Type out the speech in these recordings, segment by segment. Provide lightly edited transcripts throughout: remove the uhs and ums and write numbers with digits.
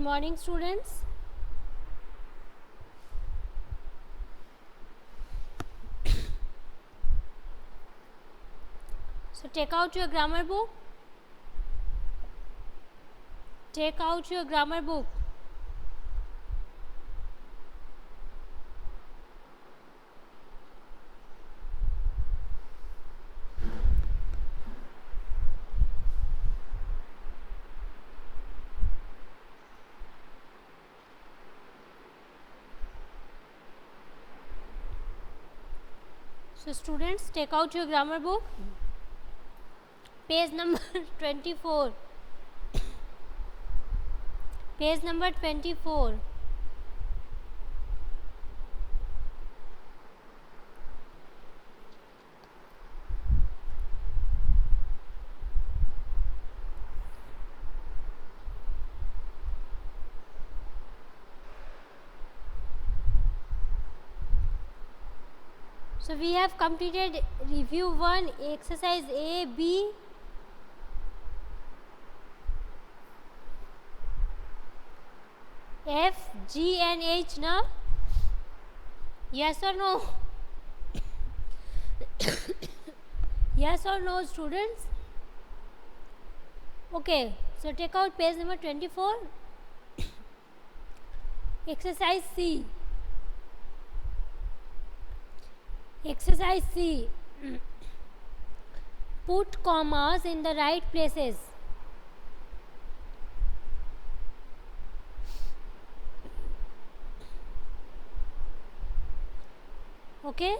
morning, students. So take out your grammar book. Take out your grammar book. So students, take out your grammar book. Page number 24. Page number 24. So we have completed review 1, exercise A, B. F, G and H now. Yes or no? Yes or no, students? Okay, so take out page number 24. Exercise C. Exercise C. Put commas in the right places. Okay.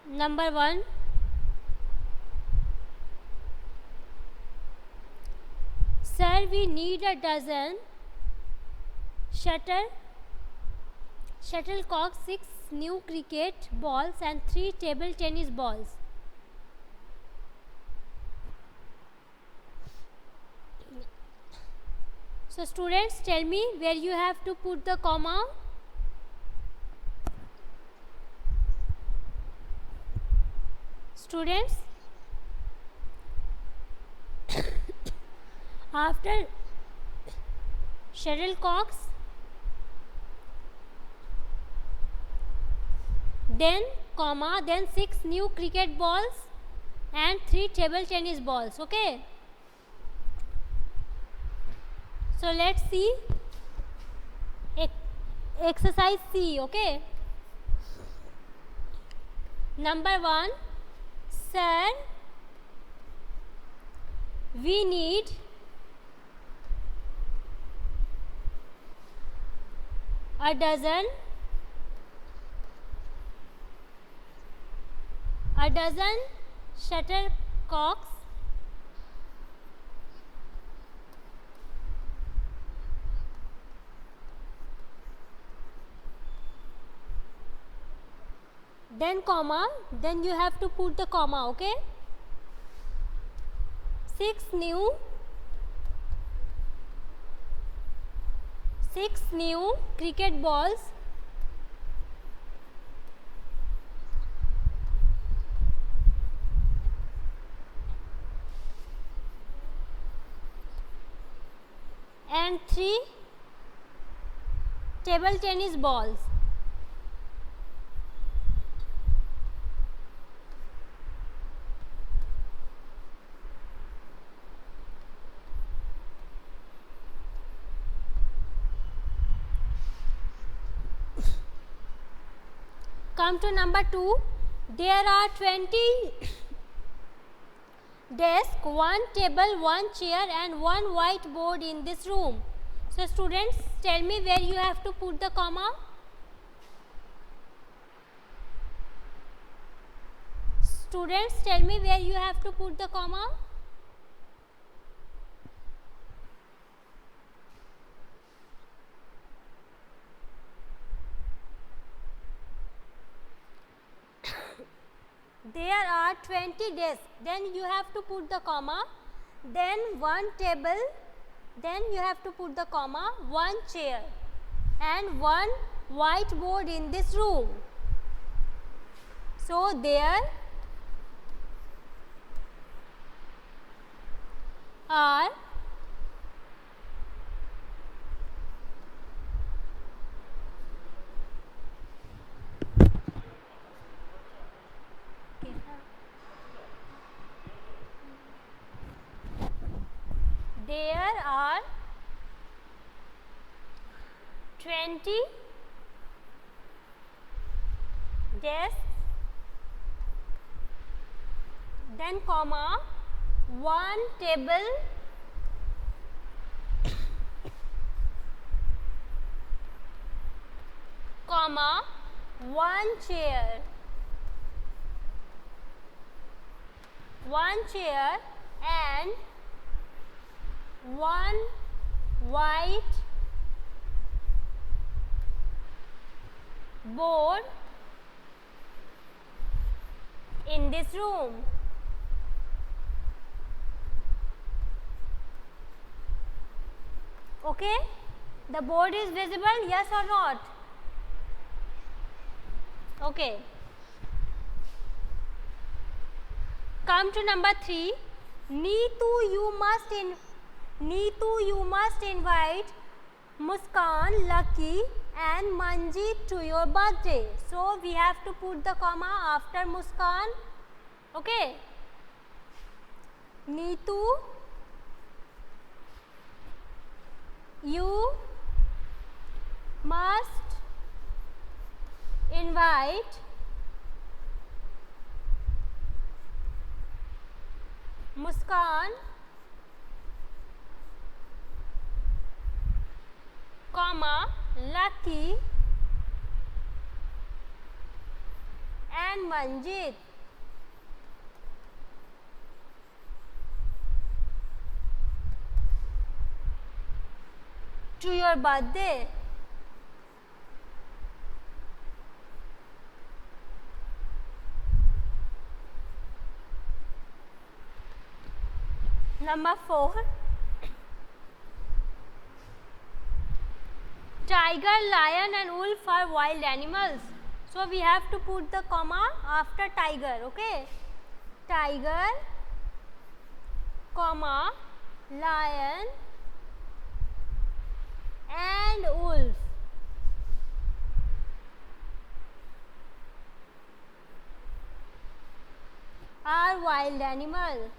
Number 1. Sir, we need a dozen shuttlecock, 6 new cricket balls and 3 table tennis balls. So students, tell me where you have to put the comma. Students, after shuttlecocks, then comma, then 6 new cricket balls and 3 table tennis balls. Okay. So let's see exercise C. Okay. Number 1. Sir, we need a dozen shuttlecocks then comma, then you have to put the comma. Okay. 6 new cricket balls and 3 table tennis balls. Come to number 2. There are 20 desks, 1 table, 1 chair and 1 whiteboard in this room. So students, tell me where you have to put the comma. Students, tell me where you have to put the comma. There are 20 desks, then you have to put the comma, then 1 table, then you have to put the comma, 1 chair and 1 whiteboard in this room. So there are 20 desks, then comma 1 table, comma 1 chair, 1 chair and 1 white board in this room. Okay, the board is visible, yes or not? Okay. Come to number 3. Neetu, you must invite Muskan, Lucky and Manjeet to your birthday. So we have to put the comma after Muskan. Okay. Neetu, you must invite Muskan, comma Lucky and Manjeet to your birthday. Number 4. Tiger, lion and wolf are wild animals. So we have to put the comma after tiger. Okay. Tiger, comma, lion and wolf are wild animals.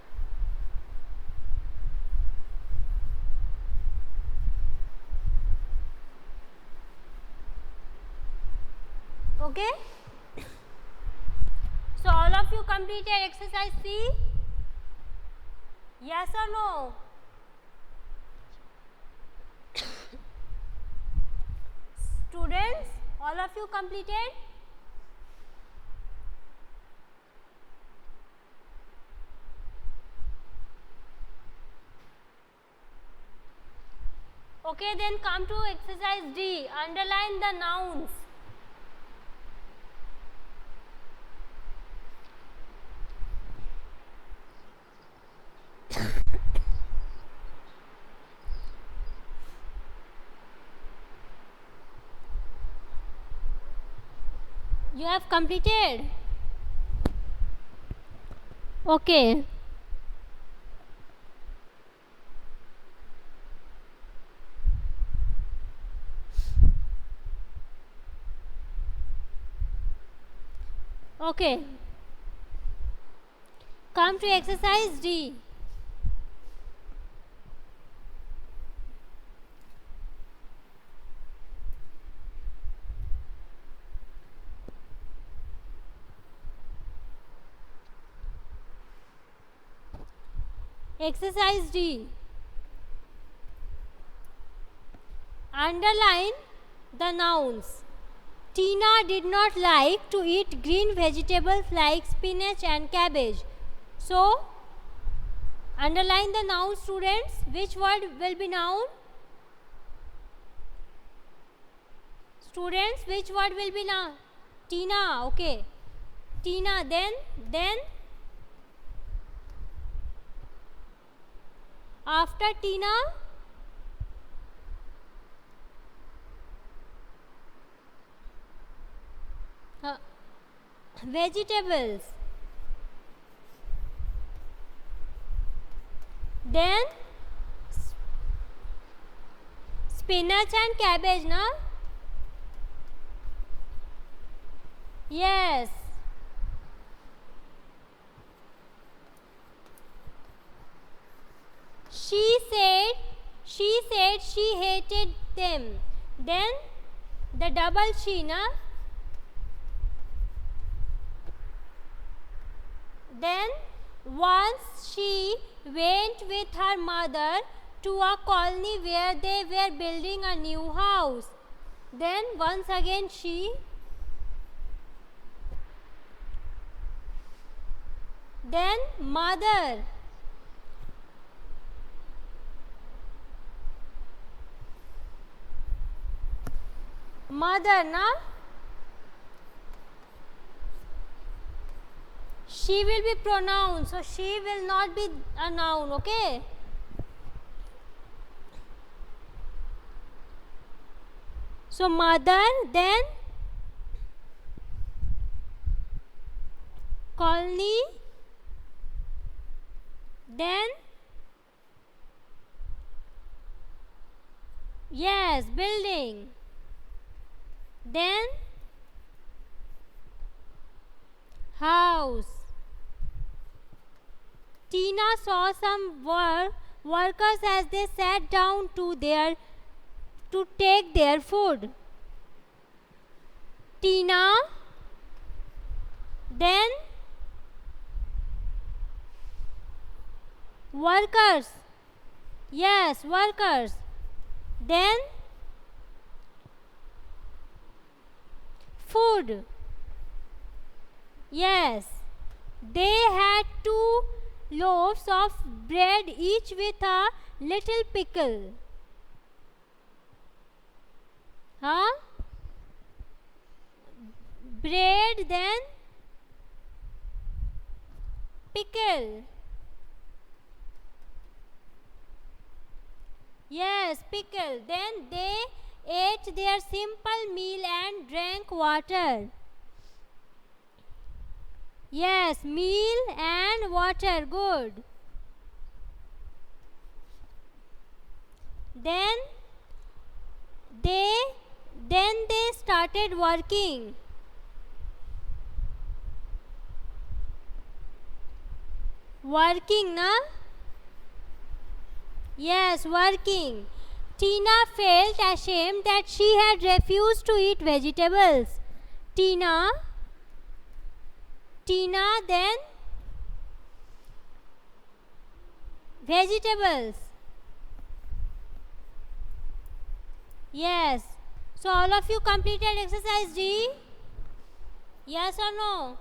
Okay. So all of you completed exercise C? Yes or no? Students, all of you completed? Okay, then come to exercise D. Underline the nouns. You have completed? Okay. Okay. Come to exercise D. Exercise D. Underline the nouns. Tina did not like to eat green vegetables like spinach and cabbage. So, underline the noun, students. Which word will be noun? Students, which word will be noun? Tina, okay. Tina, then after Tina, vegetables, then spinach and cabbage, na? Yes. She said she hated them. Then The double she, na? Then once she went with her mother to a colony where they were building a new house. Then once again she. Then mother. Mother, na? She will be pronoun, so she will not be a noun, okay? So mother, then colony, then yes, building, then house. Tina saw some workers as they sat down to take their food. Tina, then workers, yes, workers, then food, yes, they had 2 loaves of bread, each with a little pickle. Huh? Bread, then pickle. Yes, pickle. Then they ate their simple meal and drank water. Yes, meal and water, good. Then they started working. Working, na? Yes, working. Tina felt ashamed that she had refused to eat vegetables. Tina, then vegetables. Yes. So all of you completed exercise D? Yes or no?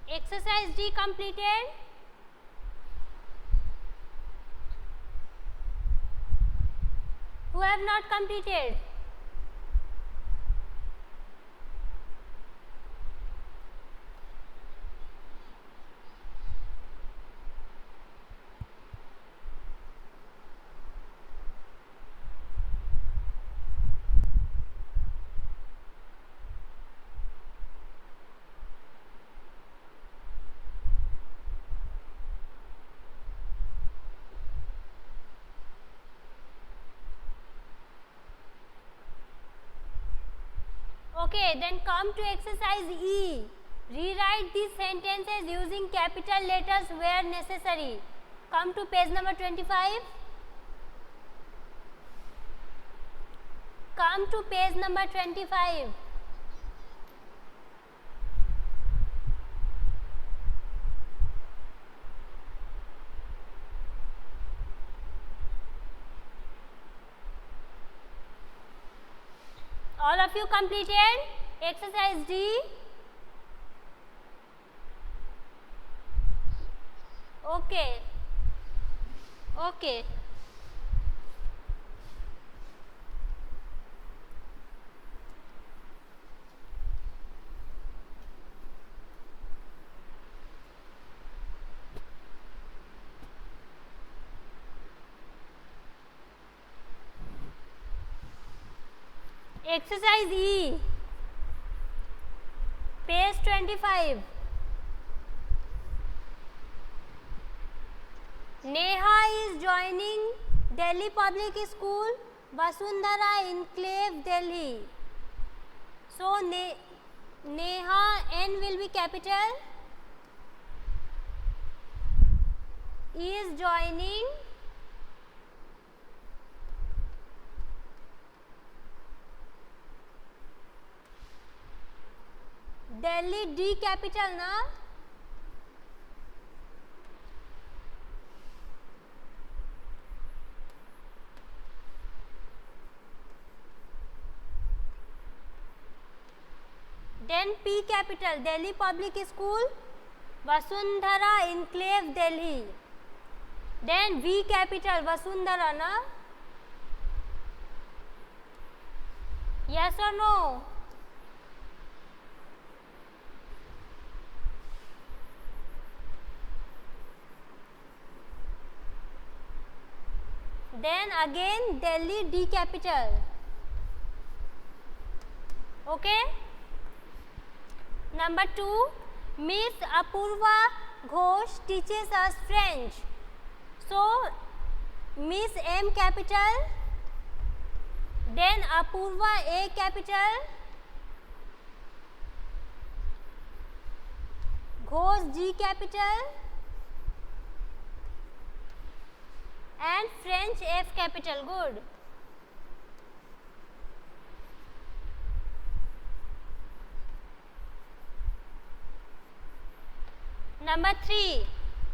Exercise D completed? Who have not completed? Okay, then come to exercise E. Rewrite these sentences using capital letters where necessary. Come to page number 25. Come to page number 25. All of you completed exercise D? Okay. Okay. Exercise E, page 25. Neha is joining Delhi Public School, Vasundhara Enclave, Delhi. So, Neha, N will be capital. is joining Delhi D capital na. Then P capital Delhi Public School, Vasundhara Enclave Delhi. Then V capital Vasundhara na. Yes or no? Then again Delhi D capital. Okay. Number 2, Miss Apurva Ghosh teaches us French. So Miss M capital, then Apurva A capital, Ghosh G capital, and French F capital. Good. Number 3,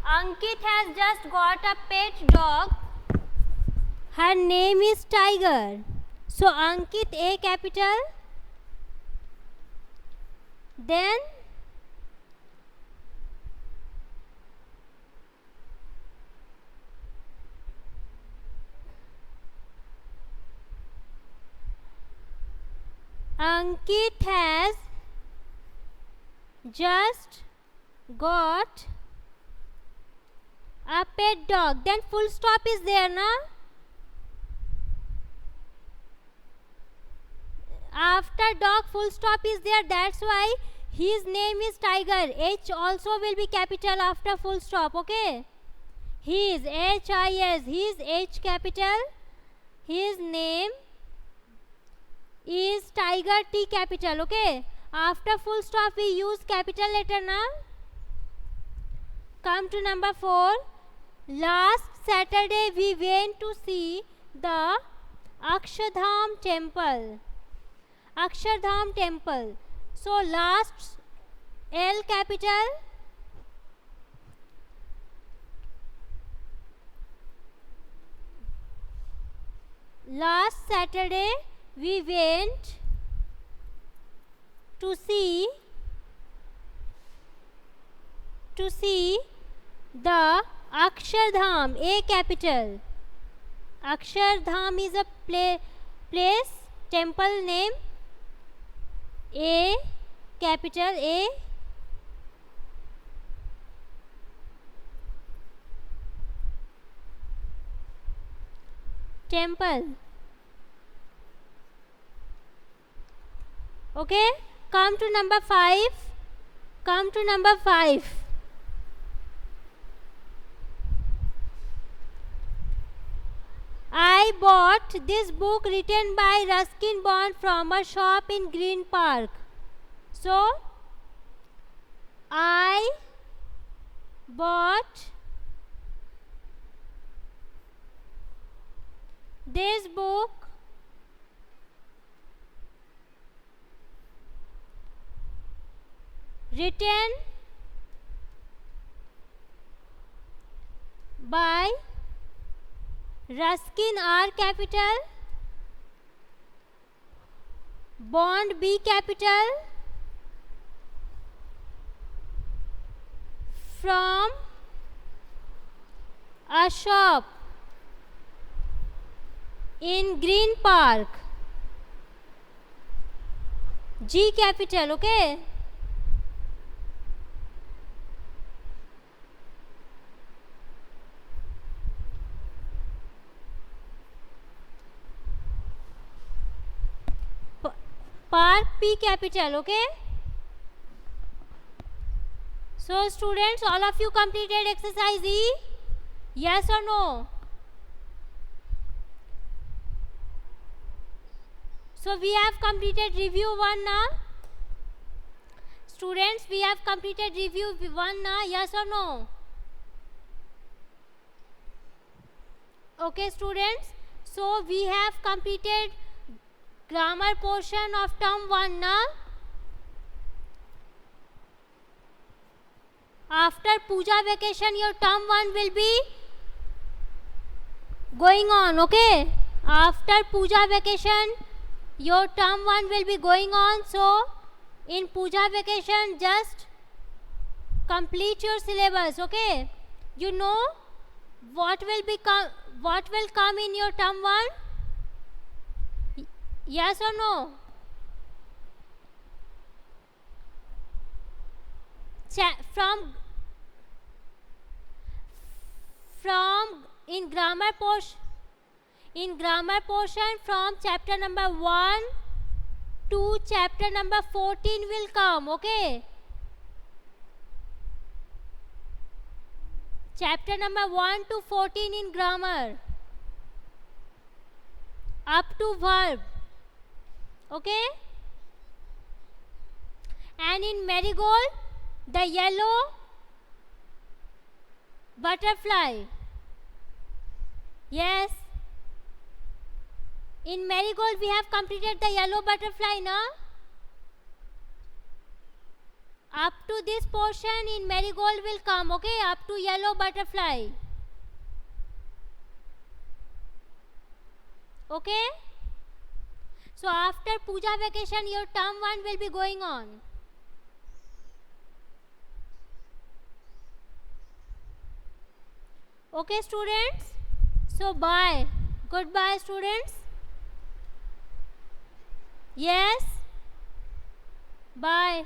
Ankit has just got a pet dog. Her name is Tiger. So Ankit A capital, then Ankit has just got a pet dog. Then full stop is there na. After dog full stop is there, that's why his name is Tiger. H also will be capital after full stop. Okay, his H-I-S, his H capital, his name is Tiger T capital. Okay, after full stop we use capital letter na. Come to number 4. Last Saturday we went to see the Akshardham temple. Akshardham temple. So last L capital, last Saturday we went to see the Akshardham, A capital. Akshardham is a place, temple name, A capital A. Temple. Okay, come to number 5. Come to number 5. I bought this book written by Ruskin Bond from a shop in Green Park. So, I bought this book written by Ruskin R capital, Bond B capital, from a shop in Green Park, G capital. Okay, Park P capital. Okay, so students, all of you completed exercise E? Yes or no? So we have completed review 1 now. Students, we have completed review 1 now. Yes or no? Okay students, so we have completed grammar portion of term 1 now. After puja vacation your term 1 will be going on. Okay, after puja vacation your term 1 will be going on. So in puja vacation just complete your syllabus. Okay, you know what will come in your term 1? Yes or no? From in grammar portion from chapter number 1 to chapter number 14 will come. Okay, chapter number 1 to 14 in grammar up to verb. Okay, and in marigold the yellow butterfly. Yes, in marigold we have completed the yellow butterfly now. Up to this portion in marigold will come. Okay, up to yellow butterfly. Okay, so after puja vacation your term 1 will be going on. Okay students, so bye, goodbye students. Yes, bye.